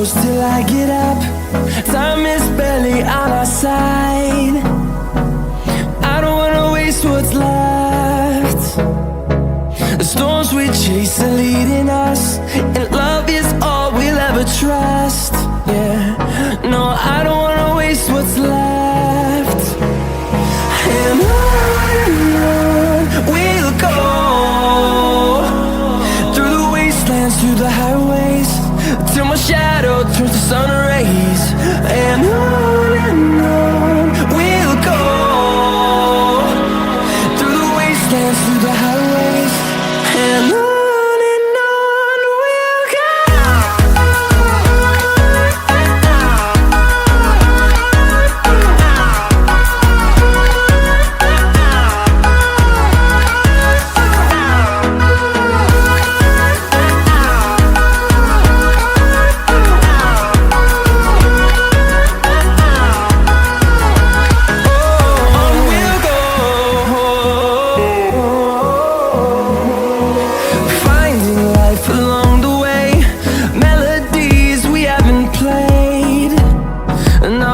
close till I get up. Time is barely on our side. I don't wanna waste what's left. The storms we chase are leading us, and love is all we'll ever trust. Yeah, no, I don't wanna waste what's left. And on we'll go, through the wastelands, through the highways, till my shadow turns to sun rays. And on we'll go, through the wastelands, through the highways, and on we'll go. No,